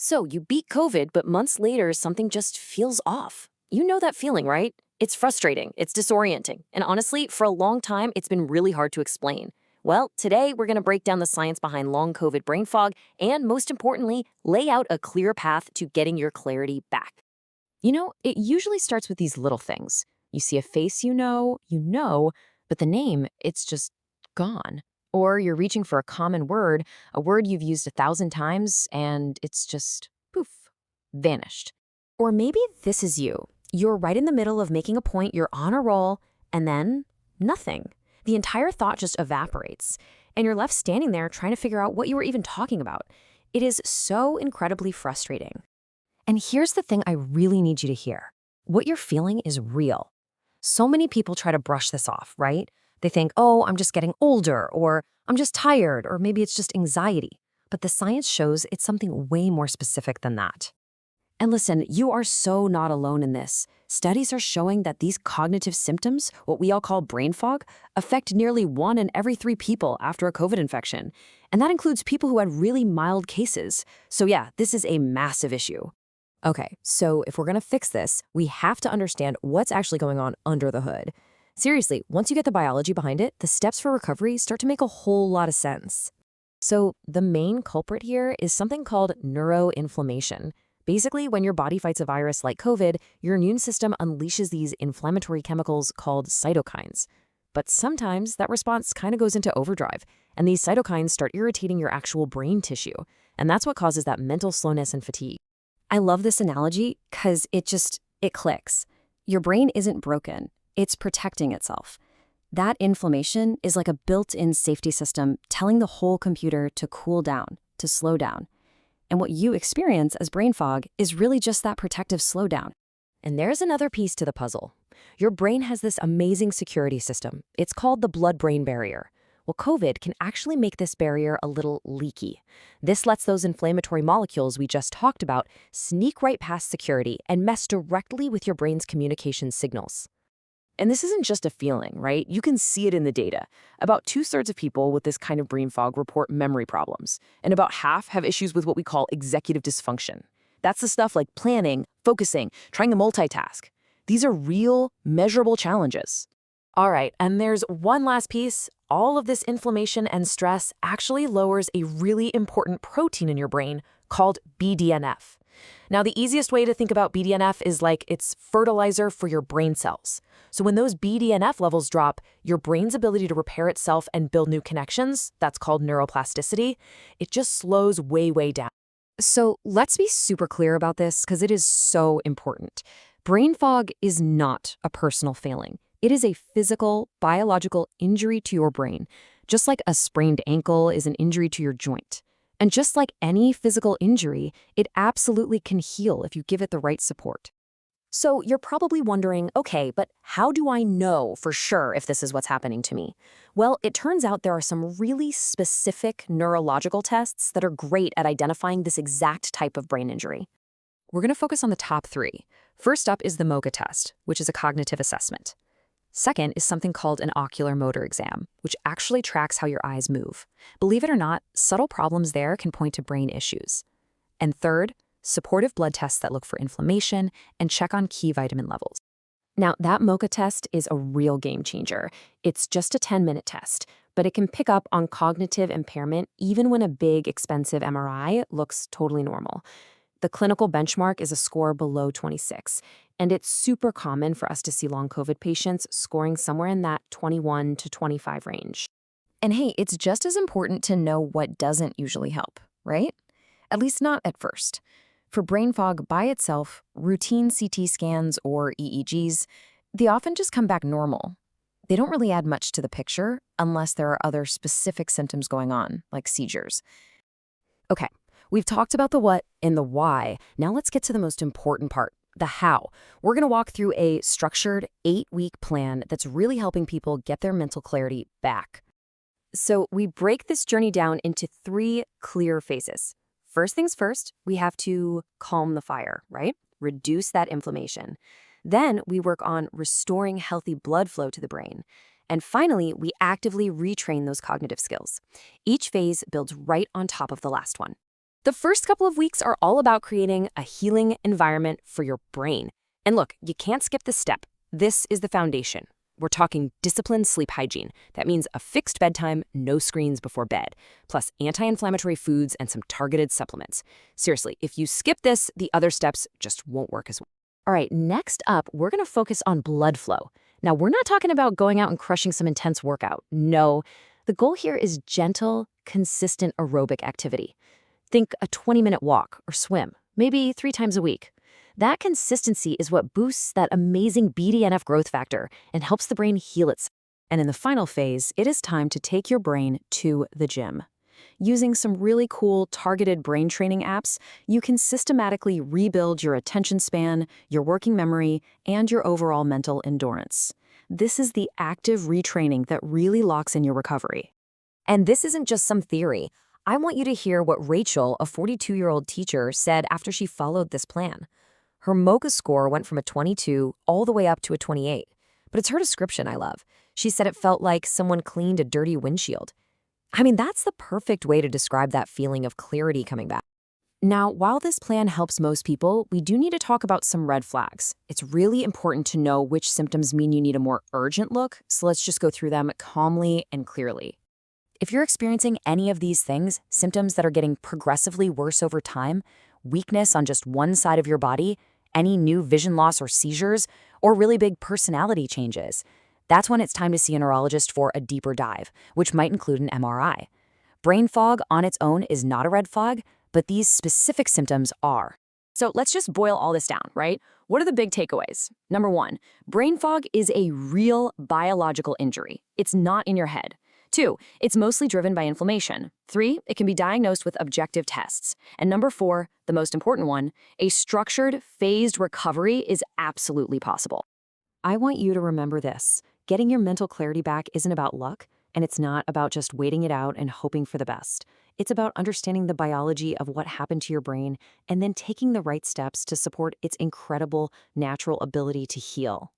So you beat COVID, but months later, something just feels off. You know that feeling, right? It's frustrating, it's disorienting, and honestly, for a long time, it's been really hard to explain. Well, today we're going to break down the science behind long COVID brain fog and, most importantly, lay out a clear path to getting your clarity back. It usually starts with these little things. You see a face but the name, it's just gone. Or you're reaching for a common word, a word you've used 1,000 times, and it's just poof, vanished. Or maybe this is you. You're right in the middle of making a point, you're on a roll, and then nothing. The entire thought just evaporates, and you're left standing there trying to figure out what you were even talking about. It is so incredibly frustrating. And here's the thing I really need you to hear. What you're feeling is real. So many people try to brush this off, right? They think, oh, I'm just getting older, or I'm just tired, or maybe it's just anxiety. But the science shows it's something way more specific than that. And listen, you are so not alone in this. Studies are showing that these cognitive symptoms, what we all call brain fog, affect nearly 1 in every 3 people after a COVID infection. And that includes people who had really mild cases. So yeah, this is a massive issue. Okay, so if we're gonna fix this, we have to understand what's actually going on under the hood. Seriously, once you get the biology behind it, the steps for recovery start to make a whole lot of sense. So the main culprit here is something called neuroinflammation. Basically, when your body fights a virus like COVID, your immune system unleashes these inflammatory chemicals called cytokines. But sometimes that response kind of goes into overdrive, and these cytokines start irritating your actual brain tissue. And that's what causes that mental slowness and fatigue. I love this analogy because it clicks. Your brain isn't broken, it's protecting itself. That inflammation is like a built-in safety system telling the whole computer to cool down, to slow down. And what you experience as brain fog is really just that protective slowdown. And there's another piece to the puzzle. Your brain has this amazing security system. It's called the blood-brain barrier. Well, COVID can actually make this barrier a little leaky. This lets those inflammatory molecules we just talked about sneak right past security and mess directly with your brain's communication signals. And this isn't just a feeling, right? You can see it in the data. About 2/3 of people with this kind of brain fog report memory problems, and about half have issues with what we call executive dysfunction. That's the stuff like planning, focusing, trying to multitask. These are real, measurable challenges. All right, and there's one last piece. All of this inflammation and stress actually lowers a really important protein in your brain called BDNF. Now, the easiest way to think about BDNF is like it's fertilizer for your brain cells. So when those BDNF levels drop, your brain's ability to repair itself and build new connections, that's called neuroplasticity, it just slows way, way down. So let's be super clear about this because it is so important. Brain fog is not a personal failing. It is a physical, biological injury to your brain, just like a sprained ankle is an injury to your joint. And just like any physical injury, it absolutely can heal if you give it the right support. So you're probably wondering, okay, but how do I know for sure if this is what's happening to me? Well, it turns out there are some really specific neurological tests that are great at identifying this exact type of brain injury. We're going to focus on the top 3. First up is the MoCA test, which is a cognitive assessment. Second is something called an ocular motor exam, which actually tracks how your eyes move. Believe it or not, subtle problems there can point to brain issues. And third, supportive blood tests that look for inflammation and check on key vitamin levels. Now, that MoCA test is a real game changer. It's just a 10-minute test, but it can pick up on cognitive impairment even when a big, expensive MRI looks totally normal. The clinical benchmark is a score below 26, and it's super common for us to see long COVID patients scoring somewhere in that 21 to 25 range. And hey, it's just as important to know what doesn't usually help, right? At least not at first. For brain fog by itself, routine CT scans or EEGs, they often just come back normal. They don't really add much to the picture unless there are other specific symptoms going on, like seizures. Okay. We've talked about the what and the why. Now let's get to the most important part, the how. We're going to walk through a structured 8-week plan that's really helping people get their mental clarity back. So we break this journey down into 3 clear phases. First things first, we have to calm the fire, right? Reduce that inflammation. Then we work on restoring healthy blood flow to the brain. And finally, we actively retrain those cognitive skills. Each phase builds right on top of the last one. The first couple of weeks are all about creating a healing environment for your brain. And look, you can't skip this step. This is the foundation. We're talking disciplined sleep hygiene. That means a fixed bedtime, no screens before bed, plus anti-inflammatory foods and some targeted supplements. Seriously, if you skip this, the other steps just won't work as well. All right, next up, we're going to focus on blood flow. Now, we're not talking about going out and crushing some intense workout. No, the goal here is gentle, consistent aerobic activity. Think a 20-minute walk or swim, maybe 3 times a week. That consistency is what boosts that amazing BDNF growth factor and helps the brain heal itself. And in the final phase, it is time to take your brain to the gym. Using some really cool targeted brain training apps, you can systematically rebuild your attention span, your working memory, and your overall mental endurance. This is the active retraining that really locks in your recovery. And this isn't just some theory. I want you to hear what Rachel, a 42-year-old teacher, said after she followed this plan. Her MOCA score went from a 22 all the way up to a 28. But it's her description I love. She said it felt like someone cleaned a dirty windshield. I mean, that's the perfect way to describe that feeling of clarity coming back. Now, while this plan helps most people, we do need to talk about some red flags. It's really important to know which symptoms mean you need a more urgent look, so let's just go through them calmly and clearly. If you're experiencing any of these things, symptoms that are getting progressively worse over time, weakness on just one side of your body, any new vision loss or seizures, or really big personality changes, that's when it's time to see a neurologist for a deeper dive, which might include an MRI. Brain fog on its own is not a red flag, but these specific symptoms are. So let's just boil all this down, right? What are the big takeaways? Number 1, brain fog is a real biological injury. It's not in your head. 2, it's mostly driven by inflammation. 3, it can be diagnosed with objective tests. And number 4, the most important one, a structured, phased recovery is absolutely possible. I want you to remember this. Getting your mental clarity back isn't about luck, and it's not about just waiting it out and hoping for the best. It's about understanding the biology of what happened to your brain and then taking the right steps to support its incredible natural ability to heal.